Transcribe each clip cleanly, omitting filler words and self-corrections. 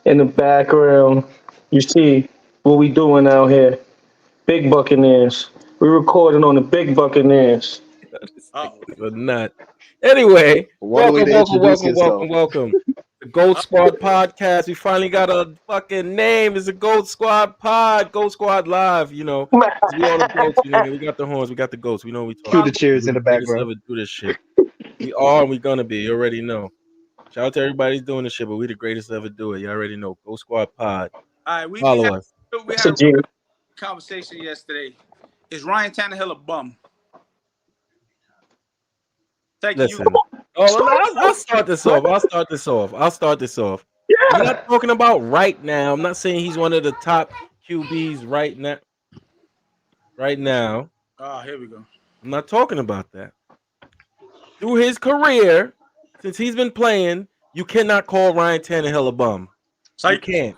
In the background, you see what we doing out here. Big Buccaneers. We're recording on the Big Buccaneers. This nigga's a nut. Anyway, One way to introduce yourself. welcome. The Gold Squad podcast. We finally got a fucking name. It's a Gold Squad pod. Gold Squad live. You know, 'cause we all the goats. You know, we got the horns. We got the goats. We know what we Cue talking. the cheers We in the the greatest background. ever do this shit. We are and we gonna be. You already know. Shout out to everybody doing this shit, but we the greatest ever do it. You already know. Gold Squad pod. All right, we Follow had, us. we That's had a a G. conversation yesterday. Is Ryan Tannehill a bum? Thank you. Listen. I'll start this off. I'll start this off. I'm Yeah. not talking about right now. I'm not saying he's one of the top QBs right now. Right now, Oh, here we go. I'm not talking about that. Through his career, since he's been playing, you cannot call Ryan Tannehill a bum. So You can't.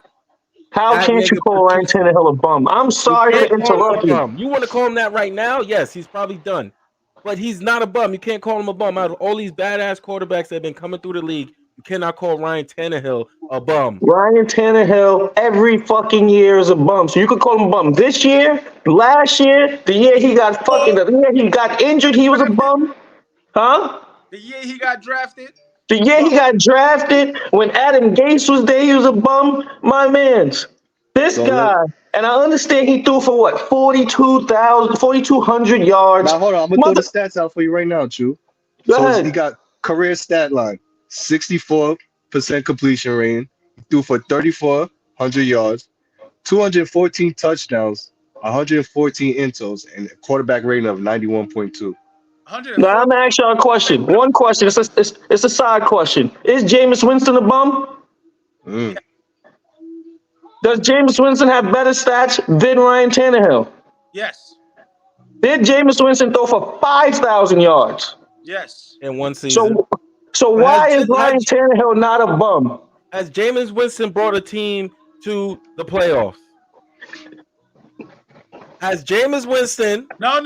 How That can't you nigga call Ryan produced- Tannehill a bum? I'm You sorry to can't call him a interrupt you. bum. You want to call him that right now? Yes, he's probably done. But he's not a bum. You can't call him a bum. Out of all these badass quarterbacks that have been coming through the league, you cannot call Ryan Tannehill a bum. Ryan Tannehill every fucking year is a bum. So you could call him a bum. This year, last year, the year he got injured, he was a bum. Huh? the year he got drafted, The year he got drafted, when Adam Gase was there, he was a bum. My man's. This So guy, and I understand he threw for what, 4,200 yards. Now hold on, I'm gonna throw the stats out for you right now, Chu. Go So ahead. he got career stat line: 64% completion rate. He threw for 3,400 yards, 214 touchdowns, 114 intos, and a quarterback rating of 91.2. 104. Now I'm gonna ask y'all a question. One question. It's a side question. Is Jameis Winston a bum? Mm. Does Jameis Winston have better stats than Ryan Tannehill? Yes, Did Jameis Winston throw for 5,000 yards? yes. In one season. So But why is Ryan Tannehill not a bum? Has Jameis Winston brought a team to the playoffs? Has Jameis Winston No.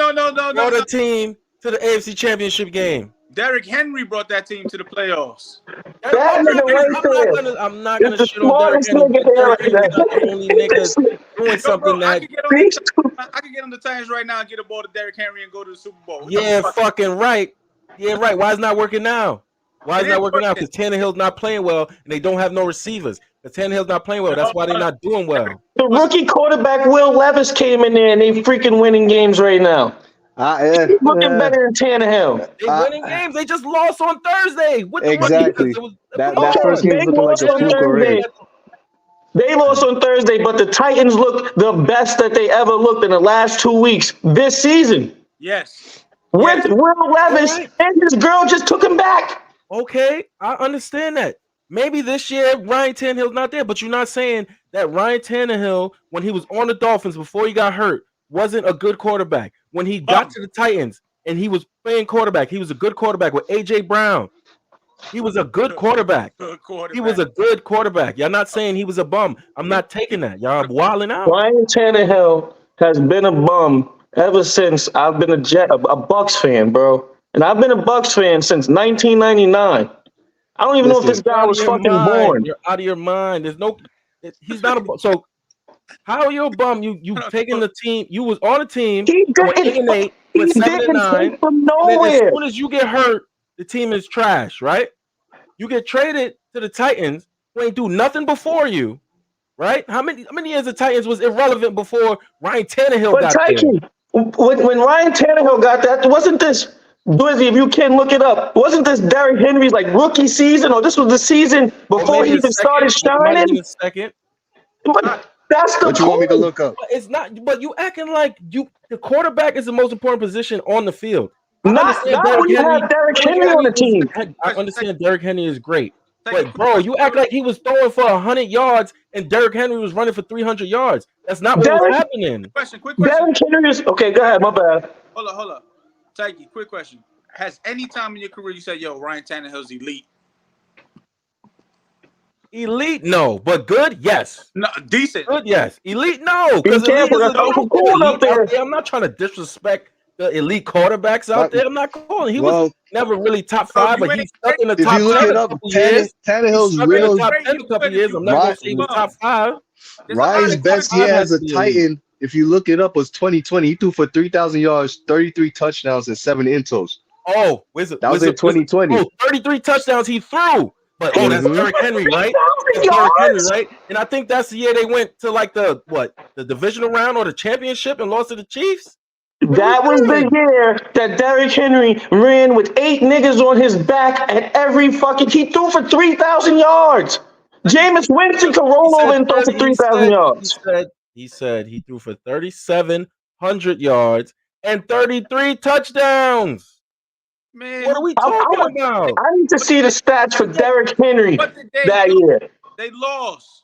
brought a team to the AFC Championship game? Derrick Henry brought that team to the playoffs. That nigga right there. I'm not gonna It's the shit on Derrick smartest Henry. nigga But there Derrick right Henry's not the only nigga there. doing Yo, something bro, I that. could get on the Titans right now and get a ball to Derrick Henry and go to the Super Bowl. What the Yeah, fuck? fucking right. Yeah, right. Why is it not working now? Why is it not working now? Because Tannehill's not playing well, and they don't have no receivers. The Tannehill's not playing well. That's why they're not doing well. The rookie quarterback Will Levis came in there and they freaking winning games right now. He's looking better than Tannehill. They winning games. They just lost on Thursday. What the Exactly. fuck? That Okay, first game they looking like lost a on fluke already. Thursday. They lost on Thursday, but the Titans look the best that they ever looked in the last 2 weeks this season. Yes. With Will Levis, Alright. and his girl just took him back. Okay, I understand that. Maybe this year Ryan Tannehill's not there, but you're not saying that Ryan Tannehill, when he was on the Dolphins before he got hurt, wasn't a good quarterback. When he got to the Titans and he was playing quarterback, he was a good quarterback with AJ Brown. He was a good quarterback. Good quarterback. He was a good quarterback. Y'all not saying he was a bum. I'm not taking that. Y'all wilding out. Ryan Tannehill has been a bum ever since I've been a Bucks fan, bro. And I've been a Bucks fan since 1999. I don't even know if this guy was fucking born. You're out of your mind. There's no. He's not a bum. So how are you a bum? You taking the team? You was on the team. He Going 8-8, He went 7-9. didn't come from And then as nowhere. soon as you get hurt, the team is trash, right? You get traded to the Titans, who ain't do nothing before you, right? How many years the Titans was irrelevant before Ryan Tannehill But got there? Tyke, when Ryan Tannehill got that, wasn't this, Blizzy, if you can look it up, wasn't this Derrick Henry's like rookie season, or this was the season before he even started shining? Second. But that's the What you want me to point. look up? But it's not. But you acting like the quarterback is the most important position on the field. Not when you have Derrick Henry on the team. I understand Derrick Henry is great, but bro, you act like he was throwing for 100 yards and Derrick Henry was running for 300 yards. That's not what was happening. Quick question. Derrick Henry is okay. Go ahead, my bad. Hold up. Tyke, quick question. Has any time in your career you said, yo, Ryan Tannehill's elite? Elite, no, but good, yes. No, decent. Good, yes. Elite, no. Be Because careful, that's Uncle Cool up there. I'm not trying to disrespect the elite quarterbacks out there. I'm not calling. He was never really top 5, but he's stuck in the top 10 If you look it up, Tannehill's real top 10 a couple years. I'm not gonna say he's top 5. Ryan's best year as a Titan, if you look it up, was 2020. He threw for 3,000 yards, 33 touchdowns, and 7 intos. Oh, that was in 2020. Oh, 33 touchdowns he threw. But that's Derrick Henry, right? That's Derrick Henry, right? And I think that's the year they went to like the divisional round or the championship and lost to the Chiefs. That was the year that Derrick Henry ran with 8 niggas on his back at every fucking. He threw for 3,000 yards. Jameis Winston could roll over and throw for 3,000 yards. He said he threw for 3,700 yards and 33 touchdowns. Man, what are we talking about? I need to see the stats for Derrick Henry that year. They lost.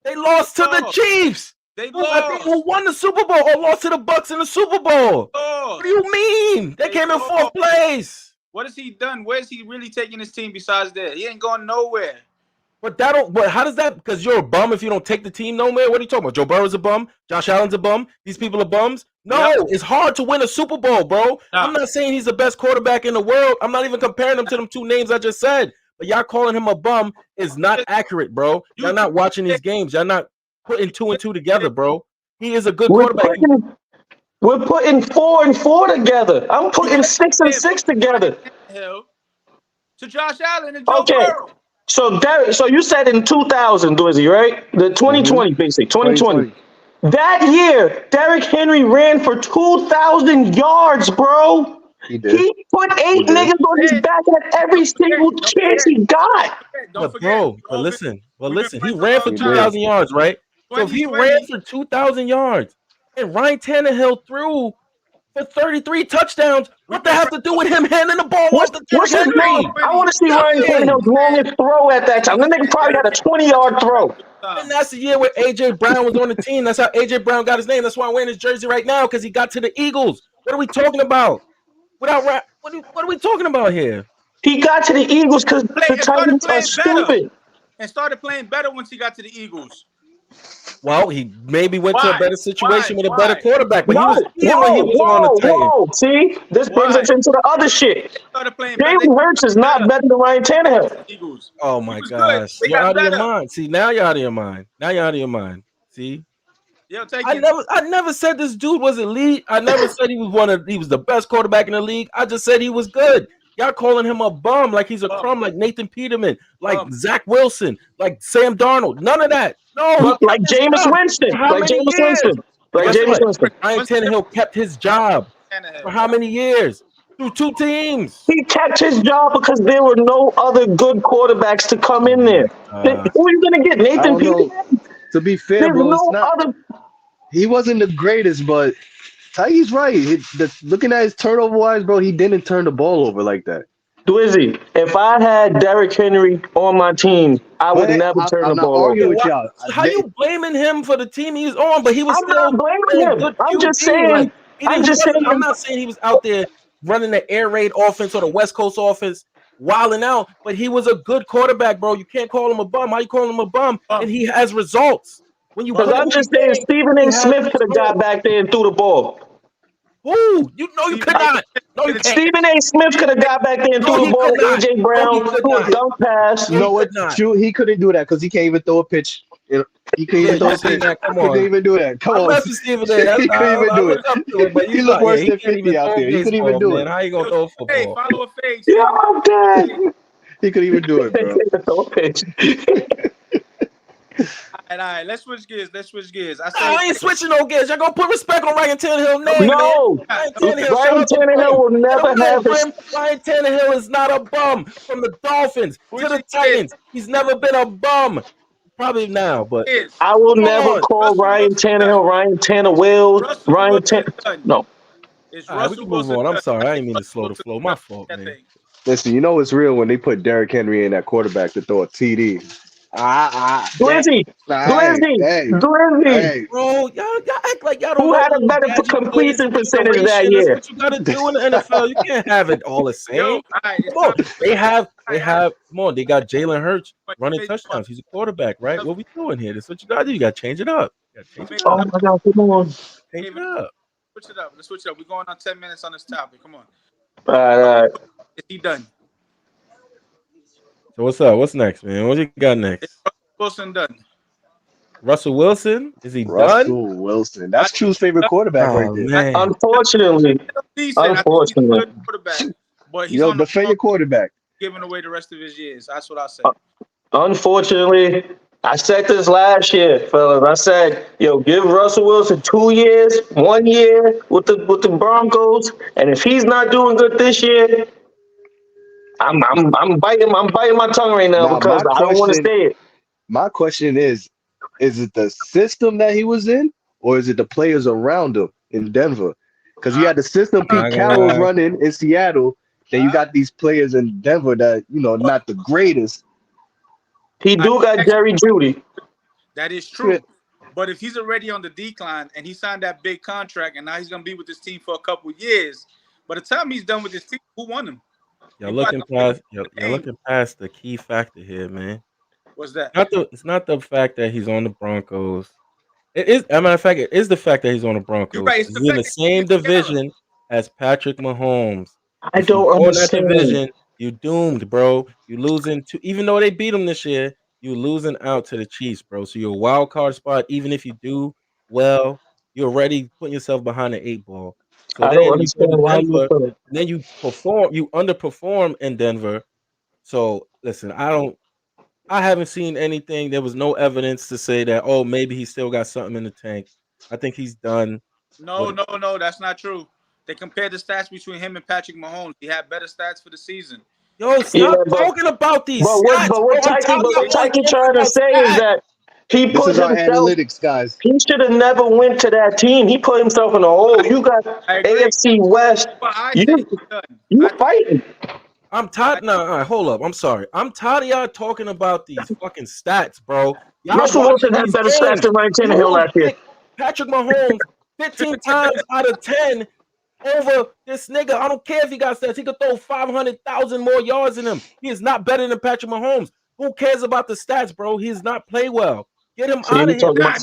They lost to the Chiefs. They lost. Who won the Super Bowl or lost to the Bucks in the Super Bowl? What do you mean? They came in 4th place. What has he done? Where's he really taking his team besides that? He ain't going nowhere. But how does that? Because you're a bum if you don't take the team nowhere. What are you talking about? Joe Burrow's a bum. Josh Allen's a bum. These people are bums. No, it's hard to win a Super Bowl, bro. I'm not saying he's the best quarterback in the world. I'm not even comparing him to them 2 names I just said. But y'all calling him a bum is not accurate, bro. Y'all not watching these games. Y'all not putting 2 and 2 together, bro. He is a good quarterback. We're putting 4 and 4 together. I'm putting 6 and 6 together. To Josh Allen and Joe Burrow. So you said in 2000, Dwizzy, right? The 2020, basically, 2020. That year, Derrick Henry ran for 2,000 yards, bro. He put 8 niggas on his back at every single chance he got. But listen, he ran for 2,000 yards, right? So if he ran for 2,000 yards and Ryan Tannehill threw for 33 touchdowns, what does that have to do with him handing the ball off to Derrick Henry? I want to see Ryan Tannehill's longest throw at that time. That nigga probably had a 20-yard throw. And that's the year where A.J. Brown was on the team. That's how A.J. Brown got his name. That's why I'm wearing his jersey right now, because he got to the Eagles. What are we talking about? What are we talking about here? He got to the Eagles because the Titans are stupid. And started playing better once he got to the Eagles. Well, he maybe went to a better situation with a better quarterback, but he was when he was on the Titans. See, this brings us into the other shit. Jalen Hurts is not better than Ryan Tannehill. Oh my gosh, you're out of your mind. See, now you're out of your mind. See, I never said this dude was elite. I never said he was the best quarterback in the league. I just said he was good. Y'all calling him a bum like he's a crumb, like Nathan Peterman, like Zach Wilson, like Sam Darnold. None of that. No, like Jameis Winston. Like Jameis Winston. Ryan Tannehill kept his job for how many years? Through 2 teams. He kept his job because there were no other good quarterbacks to come in there. Who are you gonna get? Nathan Peterman? To be fair, bro, he wasn't the greatest, but Tai's right. Looking at his turnover wise, bro, he didn't turn the ball over like that. Dwizzy, if I had Derrick Henry on my team, I would never turn the ball over. With y'all. How you blaming him for the team he's on? But he was still not blaming him. I'm just saying. I'm not saying he was out there running the air raid offense or the West Coast offense, wilding out. But he was a good quarterback, bro. You can't call him a bum. How you call him a bum? And he has results. Because I'm just saying, Stephen A. Smith could have got back there and threw the ball. Ooh, you could not. No, you can't. Stephen A. Smith could have got back there and threw the ball to A.J. Brown, threw a dunk pass. No, it's true. He couldn't do that because he can't even throw a pitch. He couldn't even throw a pitch. He couldn't even do that. Come on. Stephen A. He couldn't even do it. He looked worse than 50 out there. He couldn't even do it. How you going to throw football? Hey, follow a face. Yeah, I'm dead. He couldn't even do it, bro. All right, let's switch gears. I ain't switching no gears. Y'all gonna put respect on Ryan Tannehill's name, no. Ryan Tannehill will never have this. Ryan Tannehill is not a bum. From the Dolphins to the Titans, he's never been a bum. Probably now, but I will never call Ryan Tannehill Ryan Tannehill. Ryan Tannehill. No. We can move on. I'm sorry. I didn't mean to slow the flow. My fault, man. Listen, you know it's real when they put Derrick Henry in that quarterback to throw a TD. Glizzy. Bro, y'all act like y'all don't. Who had a better completion percentage that year? That's what you gotta do in the NFL. You can't have it all the same. Come on. They have. Come on, they got Jalen Hurts running touchdowns. He's a quarterback, right? What we doing here? That's what you gotta do. You gotta change it up. Oh my God, come on. Change it up. switch it up. Let's switch it up. We're going on 10 minutes on this topic. Come on. All right. Is he done? So what's up? What's next, man? What you got next? Is Wilson done? Russell Wilson? Is he done? Russell Wilson. That's True's favorite quarterback right there. Man. Unfortunately, Decent. I think he's a good quarterback, but he's on defend your quarterback. Giving away the rest of his years. That's what I say. unfortunately, I said this last year, fellas. I said, yo, give Russell Wilson 2 years, 1 year with the Broncos, and if he's not doing good this year, I'm biting my tongue right now because I don't want to say it. My question is it the system that he was in, or is it the players around him in Denver? Because you had the system Pete Carroll's running in Seattle, then you got these players in Denver that, not the greatest. He do got Jerry Jeudy. That is true. But if he's already on the decline and he signed that big contract and now he's going to be with this team for a couple of years, by the time he's done with this team, who won him? You're looking past the key factor here, man. What's that? It's not the fact that he's on the Broncos. It is, as a matter of fact, it is the fact that he's on the Broncos. You're right. He's in the same division as Patrick Mahomes. I don't understand. That division, you doomed, bro. You losing to, even though they beat him this year, you losing out to the Chiefs, bro. So you're a wild card spot. Even if you do well, you're already putting yourself behind the 8 ball. So I don't understand why you put it. Then you underperform in Denver. So listen, I haven't seen anything. There was no evidence to say that, oh, maybe he still got something in the tank. I think he's done. No, that's not true. They compared the stats between him and Patrick Mahomes. He had better stats for the season. Yo, stop talking about these stats. But what Tyke trying to say is that he put himself, analytics, guys. He should have never went to that team. He put himself in a hole. You got AFC West. You fighting. I'm tired. No, all right, hold up. I'm sorry. I'm tired of y'all talking about these fucking stats, bro. Russell Wilson had better stats than Ryan Tannehill last year. Patrick Mahomes 15 times out of 10 over this nigga. I don't care if he got stats. He could throw 500,000 more yards than him. He is not better than Patrick Mahomes. Who cares about the stats, bro? He does not play well. Get him out of here. I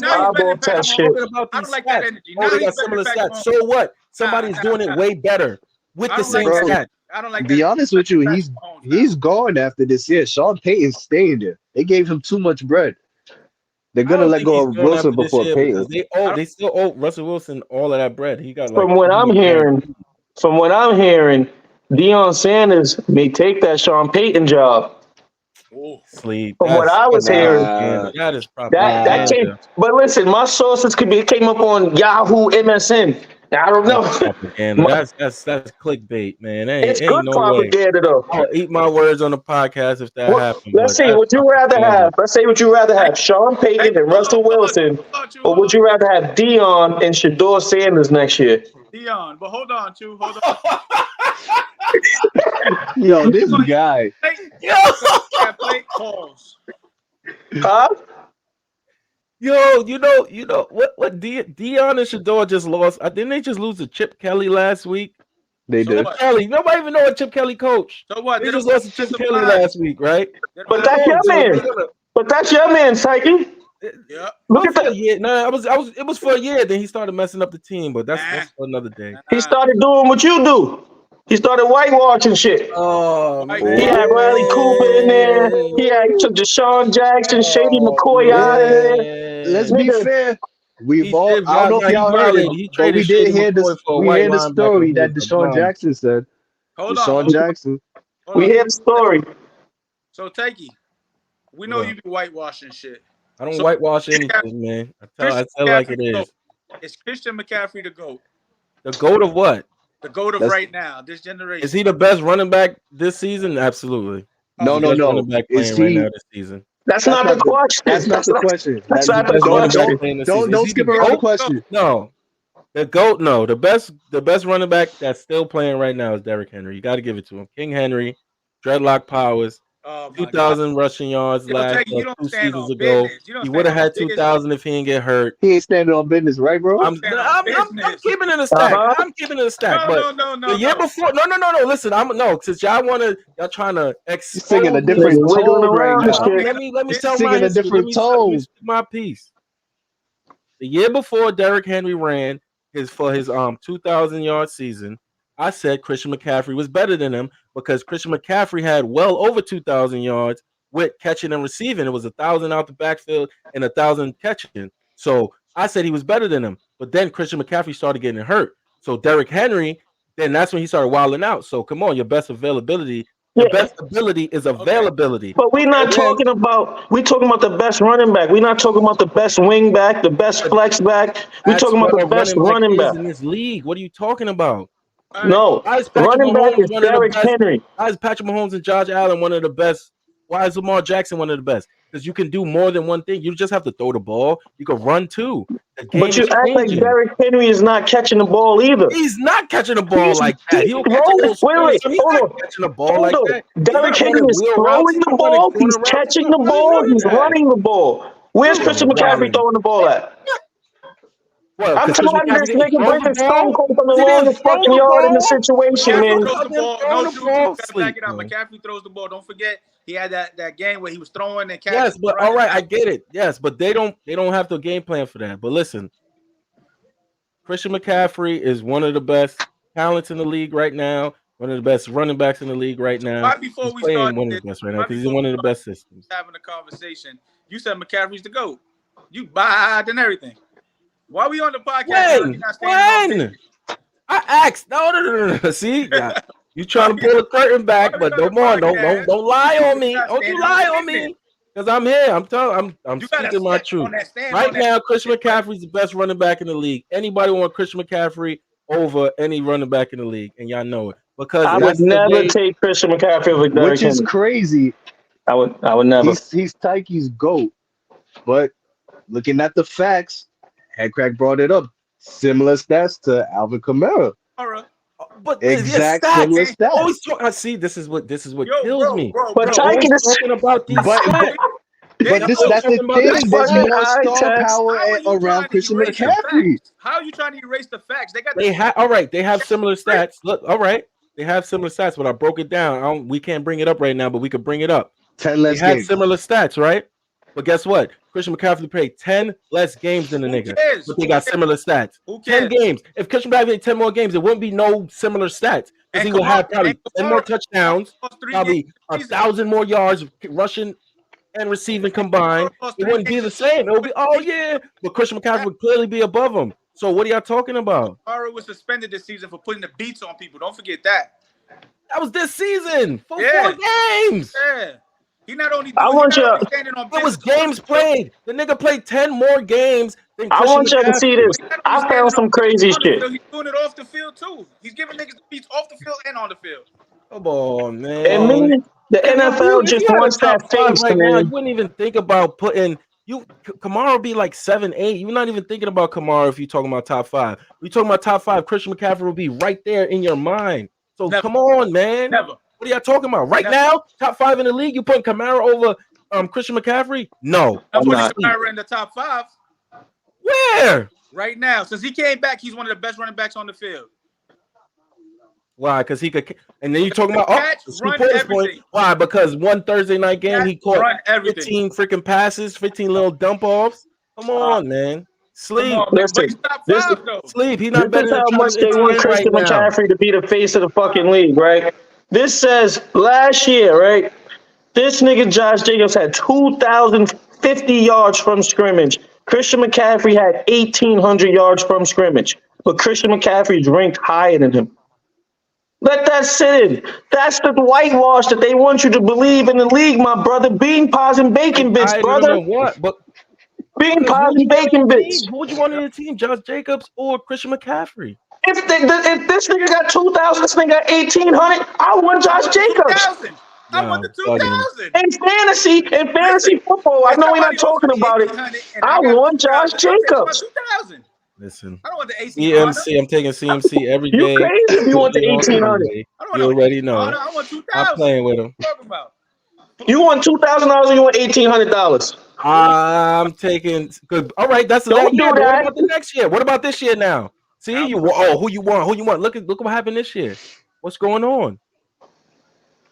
don't like that energy. They got similar stats. So what? Somebody's doing it way better with the same stats. I don't like. Be honest with you, he's gone after this year. Sean Payton's staying there. They gave him too much bread. They're gonna let go of Wilson before Payton. They still owe Russell Wilson all of that bread. He got from what I'm hearing, Deion Sanders may take that Sean Payton job. Sleep. From what I was hearing, that is probably that came. But listen, my sources came up on Yahoo, MSN. I don't know. That's clickbait, man. It's good propaganda, though. I'll eat my words on the podcast if that happens. Let's see. Would you rather have? Let's say, would you rather have Sean Payton and Russell Wilson, or would you rather have Deion and Shedeur Sanders next year? Deion, but hold on, hold on. Yo, this guy. Play calls. Huh? Yo, you know what Deion and Shedeur just lost? Didn't they just lose to Chip Kelly last week? They did. Kelly. Nobody even know what Chip Kelly coached. So what? They just lost to Chip Kelly last week, right? But that's your man. But that's your man, Tyke. Yeah. Look at that. Yeah, no, it was for a year. Then he started messing up the team, but that's for another day. He started doing what you do. He started whitewashing shit. Oh, man. He had Riley Cooper in there. He had Deshaun Jackson, Shady McCoy out of there. Let's be fair. I don't know if y'all heard it, but we did hear the story that Deshaun Jackson said. Deshaun Jackson. We hear the story. So, Takey, we know you be whitewashing shit. I don't whitewash anything, man. I tell like it is. Is Christian McCaffrey the GOAT? The GOAT of what? The GOAT of right now, this generation. Is he the best running back this season? Absolutely. No. Running back playing right now this season. That's not the question. That's not the question. That's not the question. Don't skip around the question. No. The GOAT, no. The best running back that's still playing right now is Derrick Henry. You got to give it to him. King Henry, Dreadlock Powers, 2,000 rushing yards last 2 seasons ago. He would have had 2,000 if he didn't get hurt. He ain't standing on business, right, bro? I'm keeping it a stack. I'm keeping it a stack. No. The year before, no. Listen, since y'all trying to singing a different tone right now. Let me tell singing a different tone. My piece. The year before Derrick Henry ran, his 2,000-yard season, I said Christian McCaffrey was better than him because Christian McCaffrey had well over 2,000 yards with catching and receiving. It was 1,000 out the backfield and 1,000 catching. So I said he was better than him. But then Christian McCaffrey started getting hurt. So Derrick Henry, then that's when he started wilding out. So come on, your best ability is availability. But we're not talking about. We're talking about the best running back. We're not talking about the best wing back, the best flex back. We're talking about the best running back in this league. What are you talking about? No, running back is Derrick Henry. Why is Patrick Mahomes and Josh Allen one of the best? Why is Lamar Jackson one of the best? Because you can do more than one thing. You just have to throw the ball. You can run too. But you act like Derrick Henry is not catching the ball either. He's not catching the ball like that. He'll catch catching the ball like that. Derrick Henry is throwing the ball. He's catching the ball. He's running the ball. Where's Christian McCaffrey throwing the ball at? Well, I'm telling you, this nigga Brenton Stone comes from the longest fucking yard in the situation, man. McCaffrey throws the ball. Don't forget, he had that game where he was throwing and catching. Yes, but all right, I get it. Yes, but they don't have the game plan for that. But listen, Christian McCaffrey is one of the best talents in the league right now. One of the best running backs in the league right now. Right before we started, one of the best right now because he's in one of the best systems. Having a conversation, you said McCaffrey's the GOAT. You buy and everything. Why are we on the podcast? When? I asked. No. See, you trying to pull the curtain back, but don't lie on me. Don't you lie on me? Because I'm here. I'm speaking my truth. Right now, Christian McCaffrey's the best running back in the league. Anybody want Christian McCaffrey over any running back in the league, and y'all know it. Because I would never take Christian McCaffrey over Derrick Henry. Which is crazy. I would never. He's Tyke's GOAT, but looking at the facts. Headcrack brought it up. Similar stats to Alvin Kamara. But exact similar stats. Always I see. This is what kills me. But Tyke is talking about these. But that's the thing. There's more star power around Christian McCaffrey. How are you trying to erase the facts? They have similar stats. Look, all right. They have similar stats, but I broke it down. We can't bring it up right now, but we could bring it up. 10 less games. They had similar stats, right? But guess what? Christian McCaffrey played 10 less games than the nigga. But they got similar stats. 10 games. If Christian McCaffrey played 10 more games, there wouldn't be no similar stats. Because he will have probably 10 more touchdowns, probably 1,000 more yards rushing and receiving combined. It wouldn't be the same. It would be, but Christian McCaffrey would clearly be above him. So what are y'all talking about? Kamara was suspended this season for putting the beats on people. Don't forget that. That was this season for 4 games. Yeah. He not only. It was games played. The nigga played 10 more games than I want you to see this. I found some crazy shit. He's doing it off the field too. He's giving niggas the beats off the field and on the field. Come on, man. And then the NFL just wants that face right now. You wouldn't even think about putting Kamara be like 7-8. You're not even thinking about Kamara if you're talking about top 5. You're talking about top 5. Christian McCaffrey will be right there in your mind. So come on, man. Never. What are y'all talking about? Right now, top 5 in the league, you putting Kamara over Christian McCaffrey? No. I'm putting Kamara in the top 5. Where? Right now. Since he came back, he's one of the best running backs on the field. Why? Because he could. And then you're talking about run everything. Why? Because one Thursday night game, he caught 15 freaking passes, 15 little dump offs. Come on, man. Sleep. Sleep. He's not better than how much they want Christian McCaffrey to be the face of the fucking league, right? This says last year, right? This nigga Josh Jacobs had 2,050 yards from scrimmage. Christian McCaffrey had 1,800 yards from scrimmage. But Christian McCaffrey's ranked higher than him. Let that sit in. That's the whitewash that they want you to believe in the league, my brother. Bean pies and bacon bits, brother. What? But bean pies and bacon bits. Who would you want in your team, Josh Jacobs or Christian McCaffrey? If this nigga got 2,000, this nigga got 1,800, I want Josh Jacobs. I want the 2,000. In fantasy football, I know we're not talking about it. I want Josh Jacobs. Listen, I don't want the 1,800. CMC, I'm taking CMC every day. You crazy if you want the 1,800. You already know. I want 2,000. I'm playing with him. You want $2,000 or you want $1,800? I'm taking good. All right, that's the next year. What about the next year? What about this year now? See, who you want? Who you want? Look what happened this year. What's going on?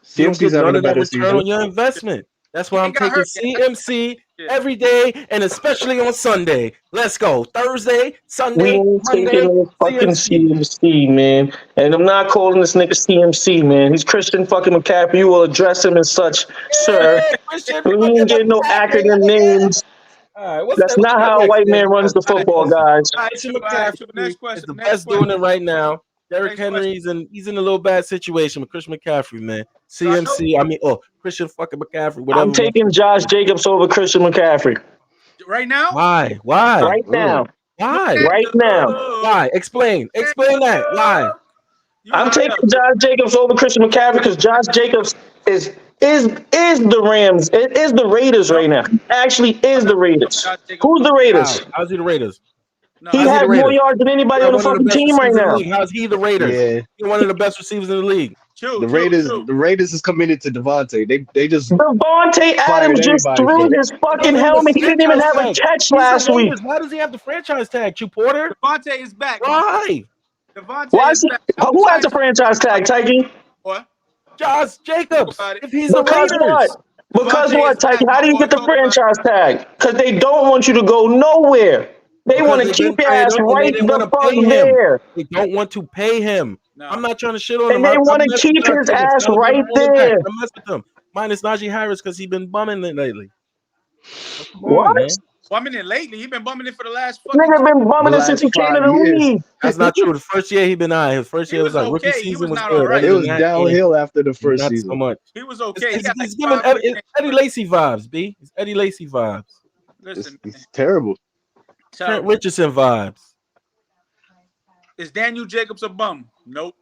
CMC's having a better season. On your investment. That's why I'm taking CMC every day, and especially on Sunday. Let's go. Thursday, We Sunday, ain't taking Monday, no fucking CMC. CMC, man. And I'm not calling this nigga CMC, man. He's Christian fucking McCaffrey. You will address him as such, sir. Hey, Christian We fucking ain't getting no McCaffrey. acronym names. All right, what's That's that? What's not that how a next white man? man runs the football, Listen, guys. All right, Christian true. All right, true. McCaffrey Next is question. the Next best question. doing it right now. Derrick Next Henry, he's in a little bad situation with Christian McCaffrey, man. CMC, Christian fucking McCaffrey, I'm whatever. taking Josh Jacobs over Christian McCaffrey. Right now? Why? Right now. Why? Right now. Why? Explain that. Why? You I'm high up. taking Josh Jacobs over Christian McCaffrey because Josh Jacobs is the Rams. It is the Raiders right now. Actually is the Raiders. Who's the Raiders? How's he the Raiders? No, He How's he has the more Raiders? yards than anybody on the One of the fucking best team right receivers in the now. league. How's he the Raiders? Yeah, He's one of the best receivers in the league. the Raiders is committed to Devontae. They just Devontae fired Adams just everybody threw from. his He fucking doesn't have helmet. the He didn't even franchise have a tag. catch He's last the week. Raiders. Why does he have the franchise tag, Chew Porter? Devontae is back. Why? Devontae Why is is he, back. who has the franchise tag, Tyke? What? Josh Jacobs. About it. If he's the Because Raiders. what? Because Devontae what, is Tyke? back, How do you my get boy. the Talk about it. franchise tag? Because they don't want you to go nowhere. They Because want to they keep didn't your trade ass him and they right didn't the want to fuck pay him. there. They don't want to pay him. No. I'm not trying to shit on And him. they I want to mess with keep Josh his Jacobs. ass Not a good right running back. there. I mess with him. Minus Najee Harris because he's been bumming it lately. Come What? on, man. Bumming it lately. He been bumming it for the last fucking. Nigga been bumming The it since he last came to 5 the years. league. That's not true. The first year he been out. His first He year was was like rookie okay. He season was was not good. all right. Other It than was that, downhill after the first not season. so much. He was okay. It's, He had it's like giving 5 good games. Eddie Lacy vibes, B. It's Eddie Lacy vibes. Listen, man. It's terrible. Trent Terrible. Richardson vibes. Is Daniel Jacobs a bum? Nope.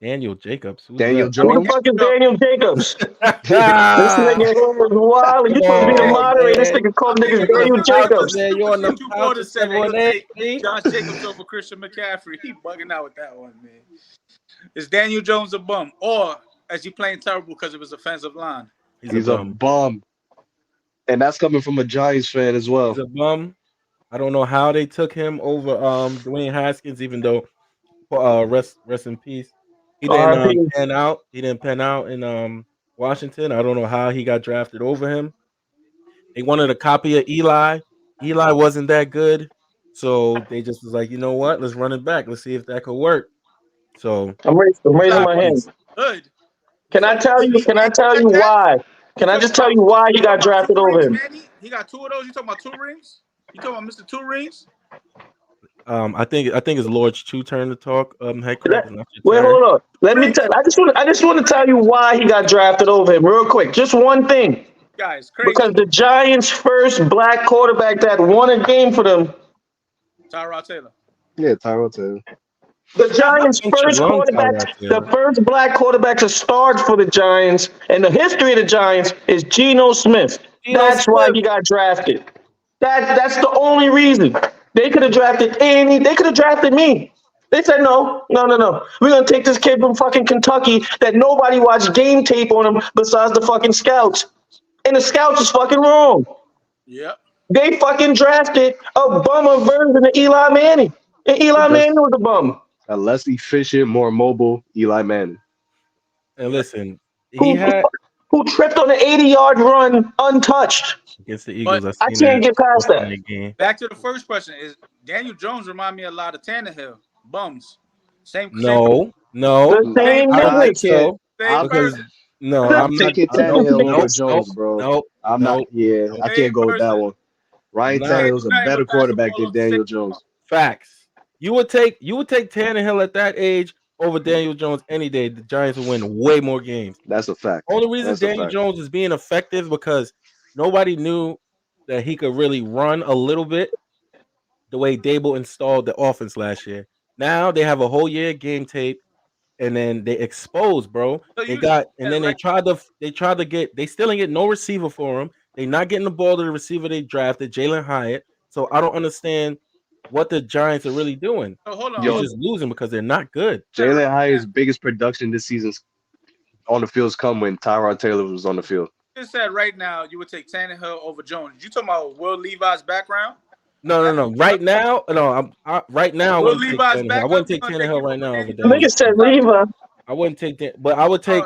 Daniel Jacobs. Who's Daniel that? Who the Jones. fuck is Daniel Jacobs? This Ah, nigga is wild. He's come supposed to be the on, moderator. This man. nigga called You niggas on them Daniel couches, Jacobs. man. You on them Two Porter couches, said that he'll 718, take B? Josh Jacobs over Christian McCaffrey. He bugging out with that one, man. Is Daniel Jones a bum? Or is he playing terrible because of his offensive line? He's a bum. And that's coming from a Giants fan as well. He's a bum. I don't know how they took him over Dwayne Haskins, even though rest in peace. He didn't RIP. pan out. He didn't pan out in Washington. I don't know how he got drafted over him. They wanted a copy of Eli. Eli wasn't that good. So they just was like, you know what? Let's run it back. Let's see if that could work. So I'm raising my hand. Good. Can I tell you why? Can I just tell you why he got drafted over him? He got 2 of those. You talking about 2 rings? You talking about Mr. 2 rings? I think it's Lord's True turn to talk. Head crack. Wait, hold on. Let me tell. I just want to tell you why he got drafted over him, real quick. Just one thing. Guys, crazy. Because the Giants' first black quarterback that won a game for them. Tyrod Taylor. Yeah, Tyrod Taylor. The Giants' first quarterback, the first black quarterback to start for the Giants in the history of the Giants is Geno Smith. That's why he got drafted. That's the only reason. They could have drafted they could have drafted me. They said no. We're gonna take this kid from fucking Kentucky that nobody watched game tape on him besides the fucking scouts. And the scouts is fucking wrong. Yep. They fucking drafted a bummer version of Eli Manning. And Eli Manning was a bum. A less efficient, more mobile Eli Manning. And listen, who tripped on an 80-yard run untouched. Against the Eagles, I can't get past that. Back to the first question: is Daniel Jones remind me a lot of Tannehill? Bums. Same. The same niggas. I'm taking Tannehill over Jones, bro. I'm not. Yeah, I can't go with that one. Ryan Tannehill's a better quarterback than Daniel Jones. Facts. You would take Tannehill at that age over Daniel Jones any day. The Giants would win way more games. That's a fact. Only reason Daniel Jones is being effective because nobody knew that he could really run a little bit the way Dable installed the offense last year. Now they have a whole year game tape, and then they exposed, bro. So they tried to get. They still ain't get no receiver for him. They not getting the ball to the receiver they drafted, Jalen Hyatt. So I don't understand what the Giants are really doing. Oh, hold on. They're just losing because they're not good. Jalen Hyatt's biggest production this season on the fields come when Tyrod Taylor was on the field. You just said right now you would take Tannehill over Jones. You talking about Will Levi's background? No. Right now, right now, Will Levi's I wouldn't take Tannehill right now over Daniel. Nigga said Levi. I wouldn't take that, but I would take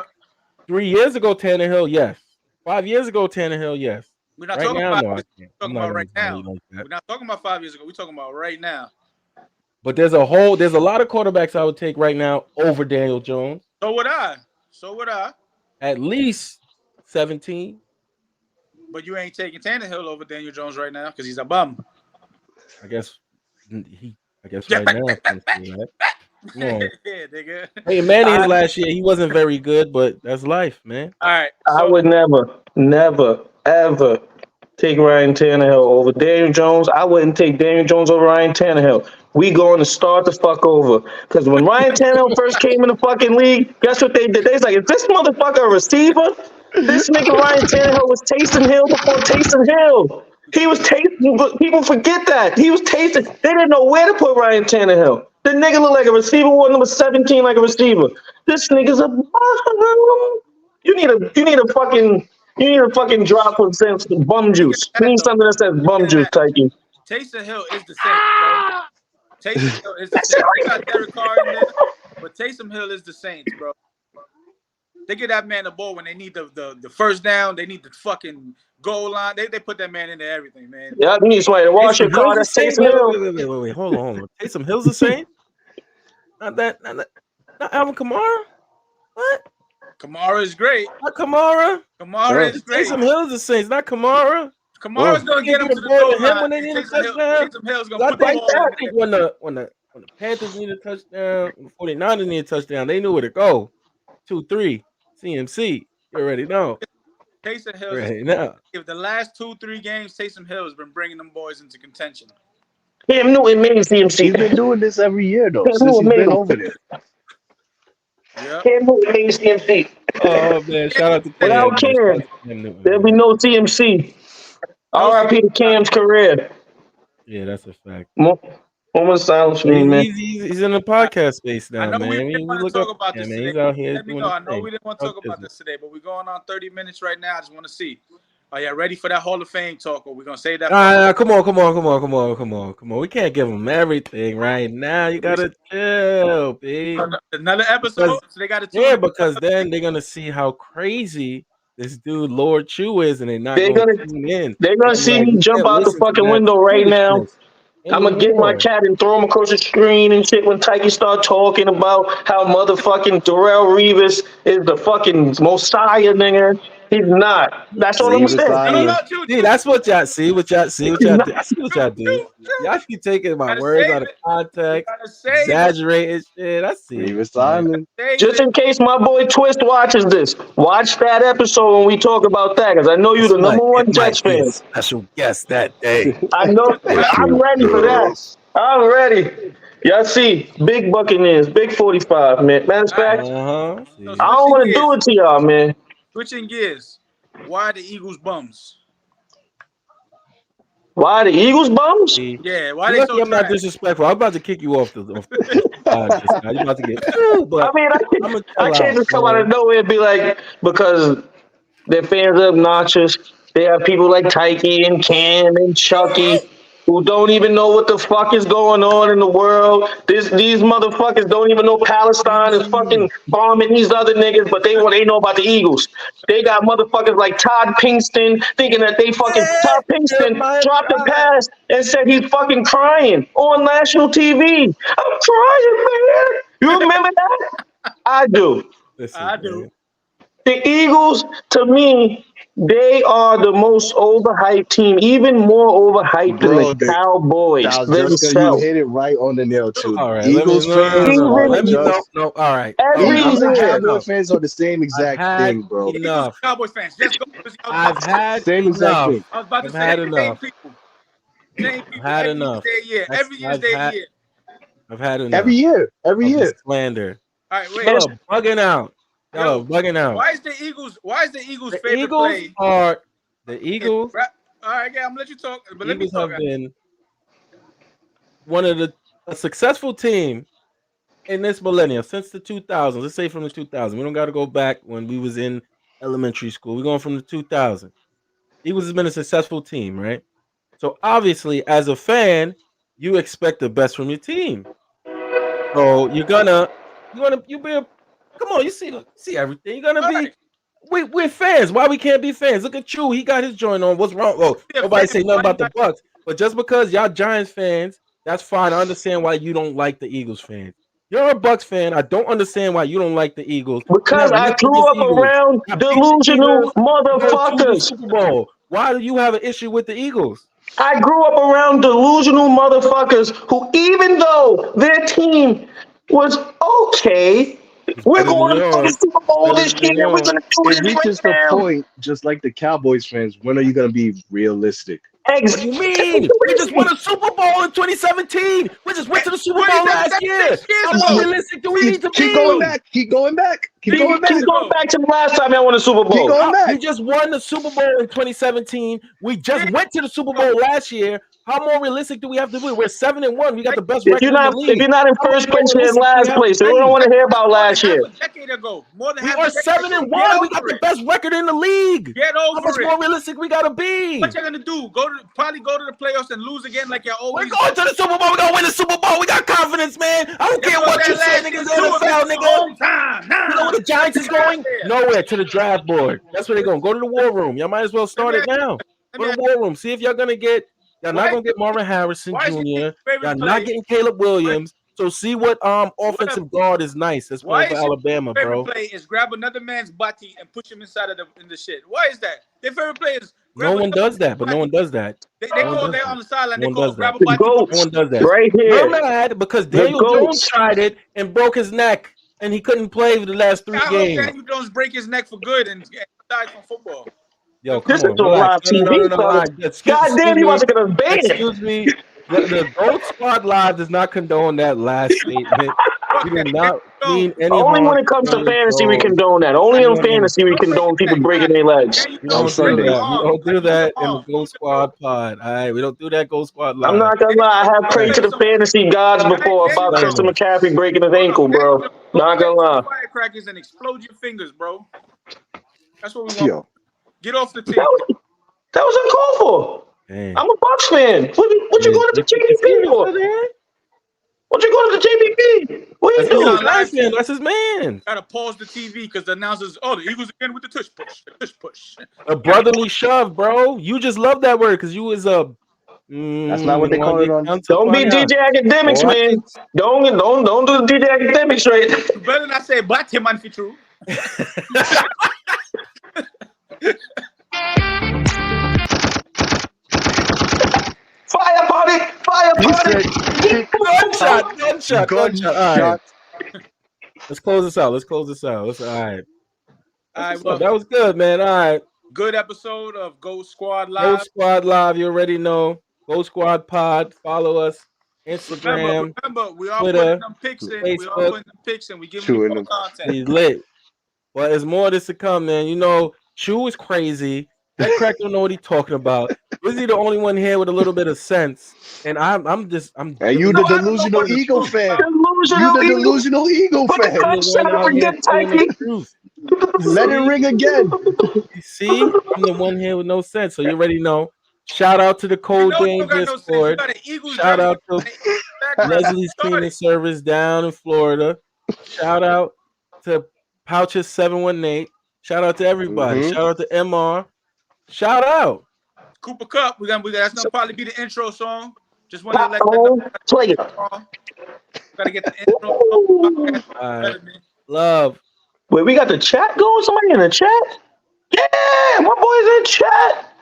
3 years ago Tannehill. Yes, 5 years ago Tannehill. Yes. We're not Right talking now, about no, I 5 years. can't. We're I'm talking not about gonna right tell now. you like that. We're not talking about 5 years ago. We're talking about right now. But there's a lot of quarterbacks I would take right now over Daniel Jones. So would I. At least 17. But you ain't taking Tannehill over Daniel Jones right now because he's a bum. I guess right now. Right? No. Yeah, nigga. Hey, Manning his last year, he wasn't very good, but that's life, man. All right. I So would never, ever take Ryan Tannehill over Daniel Jones. I wouldn't take Daniel Jones over Ryan Tannehill. We going to start the fuck over. Because when Ryan Tannehill first came in the fucking league, guess what they did? They was like, is this motherfucker a receiver? This nigga Ryan Tannehill was Taysom Hill before Taysom Hill. He was tasting. People forget that. He was tasting. They didn't know where to put Ryan Tannehill. The nigga looked like a receiver, wore number 17 like a receiver. This nigga's a bum. You need a fucking drop of sense bum look at juice. You that need though. something that says Look bum at juice, that. Tyke. Taysom Hill is the Saints, bro. Taysom Hill is the Saints. They got Derek Carr in there, but Taysom Hill is the Saints, bro. They get that man the ball when they need the first down. They need the fucking goal line. They put that man into everything, man. Yeah, you need somebody to wash your Taysom car. Hill's the That's same. Taysom Hill. Wait. Hold on. Taysom Hill's the same? Not Alvin Kamara? What? Kamara is great. Not Kamara? Kamara is great. Taysom Hill's the Saints, not Kamara. Kamara's gonna get him to the ball goal to him line. when they and need a Taysom touchdown. Hill's gonna I put the think, ball I in think there. when the Panthers need a touchdown, when the 49ers need a touchdown, they knew where to go. 2-3. CMC. You already know. Taysom Hill. Right now. If the last 2-3 games, Taysom Hill has been bringing them boys into contention. Cam Newton made CMC. He's been doing this every year though, Cam since he's Newton made been him. over there. Yeah. Cam Newton made CMC. Oh man, shout out to Cam. Without Man. Shout Cam, out to Cam Newton, there'll man. be no CMC. RIP to Cam's career. Yeah, that's a fact. Moment of silence for me, man. He's in the podcast space now, I know man. we I mean, didn't we want to look talk up about to him, this man. today. He's out here Let me doing know. his I know thing. we didn't want to talk about this today, but we're going on 30 minutes right now. I just want to see. Are you ready for that Hall of Fame talk, or we're gonna say that? Come on. We can't give him everything right now. You gotta chill, B. Another episode, Because, so they got to yeah, because then they're gonna see how crazy this dude Lord Chew is, and they're not They're gonna gonna tune in. they're gonna see me We jump can't out the listen to fucking that window right now. foolishness I'm gonna get my anymore. cat and throw him across the screen and shit when Tyke start talking about how motherfucking Darrell Revis is the fucking Messiah, nigga. He's not. That's all I'm Revis saying. Island. See, that's what y'all see. What y'all do. I see what y'all do. Y'all keep taking my Gotta words save out of it. context, Gotta save it. exaggerating shit. I see. Revis Island. Save Just it. in case my boy Twist watches this, watch that episode when we talk about that, because I know you're the number one Jets fan. Special guest that day. I know. I'm Special ready for that. guest. I'm ready. Y'all see, big Buccaneers, big 45, man. Matter of fact, Uh-huh. So I don't want to do it to y'all, man. Switching gears. Why are the Eagles bums? Why the Eagles bums? Yeah, why You're they lucky so I'm not trash? disrespectful. I'm about to kick you off the podcast now. You're about to get but I mean, I chill can't out, just come out man. of nowhere and be like, because their fans are obnoxious. They have people like Tyke and Cam and Chucky who don't even know what the fuck is going on in the world. These motherfuckers don't even know Palestine is fucking bombing these other niggas, but they know about the Eagles. They got motherfuckers like Todd Pinkston thinking that they fucking Todd Pinkston Jeremiah dropped a Pride. pass and said he's fucking crying on national TV. I'm crying, man. You remember that? I do. Listen, I do. man. The Eagles, to me, they are the most overhyped team, even more overhyped than Bro, the Cowboys that was just because you themselves. hit it right on the nail too. All right, Eagles fans no. are Let me just no. All right. Every I'm Eagles and year. Cowboy enough. fans are the same exact had thing, bro. Eagles enough. and Cowboys fans. Just go. I've had Same exact enough. thing. I was about to I've say had same enough. people. Same people. had Every enough. year's their year. Every year's their year. I've had enough. Every year. Every of year. the slander. All right, wait. Y'all are bugging out. Y'all are bugging out. Why is the Eagles The favorite Eagles play? are the Eagles. All right, yeah, I'm gonna let you talk, but let me Eagles talk. have been one of a successful team in this millennium since the 2000s. Let's say from the 2000s. We don't got to go back when we was in elementary school. We're going from the 2000s. Eagles has been a successful team, right? So obviously, as a fan, you expect the best from your team. So you're gonna, come on, you see everything. You're gonna be we're fans. Why we can't be fans? Look at you. He got his joint on. What's wrong? Oh, Yeah, nobody fans, say nothing why about the you Bucks. But just because y'all Giants fans, that's fine. I understand why you don't like the Eagles fans. You're a Bucks fan. I don't understand why you don't like the Eagles. You Because have I nothing grew against up Eagles. around I beat the delusional Eagles to go to the motherfuckers. Super Bowl. Why do you have an issue with the Eagles? I grew up around delusional motherfuckers who, even though their team was okay, It's we're better than going for the yours. Super Bowl Better this than year. We're yours. going to do It this right reaches the now. point, just like the Cowboys fans. When are you gonna be realistic? What do you mean? We just won a Super Bowl in 2017. We just went to the Super Bowl 27, last year. 6 years How more ago. realistic do we need to Keep going be? back. Keep going back. Keep going Keep back. Keep going back to the last time y'all won the Super Keep Bowl. going You back. just won the Super Bowl in 2017. We just went to the Super Bowl last year. How more realistic do we have to be? We're 7-1. We got the best If record in the you're league. not in How first much more place, you're in realistic do we last have to place. So we don't be? want to hear about more than last year. half a decade ago. More than We half are a decade ago. 7-1. We got the best record in the league. Get How over much it. more realistic we gotta be? What you gonna do? Probably go to the playoffs and lose again like you We're always going to the Super Bowl. We're gonna win the Super Bowl. We got confidence, man. I don't care what you say, niggas. NFL, nigga. Time. You know where the Giants is going? Nowhere, to the draft board. That's where they're going. Go to the war room. Y'all might as well start it now. Go to the war room. See if y'all gonna get. Y'all not gonna get Marvin Harrison why is your Jr. favorite Y'all play? not getting Caleb Williams. So see what offensive guard is nice. That's Why playing for is your Alabama, favorite bro. play is grab another man's body and push him inside of the shit? Why is that? Their favorite play is No one does that, but no one does that. They No one call does that that. on the sideline. No They one call does that. grab a The body. No GOATs one does that. right You're here. mad because The Daniel Jones GOATs. tried it and broke his neck and he couldn't play for the last 3 I hope games. Daniel Jones break his neck for good and die from football. Yo, This come is on, on relax. live No, TV, relax. fellas. God damn, you about to get us banned. Excuse me. The Gold Squad Live does not condone that last statement. We do not mean any Only harm when it comes to on the fantasy we Gold. condone that. Only in Anyone in- fantasy we condone people breaking their legs. We don't do Sundays. that. We don't do that in the Gold Squad pod. All right, we don't do that Gold Squad I'm Live. not gonna lie, I have prayed to the fantasy gods before about Christian McCaffrey breaking his ankle, bro. Not gonna lie. Firecrackers and explode your fingers, bro. That's what we want. Yo, Get off the team. That was uncalled for. Damn. I'm a Bucks fan. What you going to the JPP for? What you going to the JPP? What That's you his doing? Giants fan. That's his man. Gotta pause the TV because the announcers, the Eagles again with the tush push. Tush push. A brotherly shove, bro. You just love that word because you was a. That's not what they call it on. Don't be DJ Academics, man. Don't do the DJ Academics right. You better not say but him man for true. Fire party. Gunshot. All right. Let's close this out. All right. Well, that was good, man. All right. Good episode of Ghost Squad Live. Ghost Squad Live. You already know. Ghost Squad Pod. Follow us. Instagram. Remember, we are Twitter, putting them pics in. Facebook. We giving you more content. He's lit. Well, there's more of this to come, man. You know, Chew is crazy. That crack don't know what he's talking about. Is he the only one here with a little bit of sense? And I'm. And you the delusional Eagle fan. You the delusional Eagle fan. Let it ring again. You see, I'm the one here with no sense. So you already know. Shout out to the Cold Game Discord. Shout out to Leslie's Cleaning Service down in Florida. Shout out to Pouches 718. Shout out to everybody. Shout out to MR. Shout out. Cooper Cup. That's gonna probably be the intro song. Just want to let that play it. Gotta get the intro. Love. Wait, we got the chat going? Somebody in the chat? Yeah, my boy's in chat.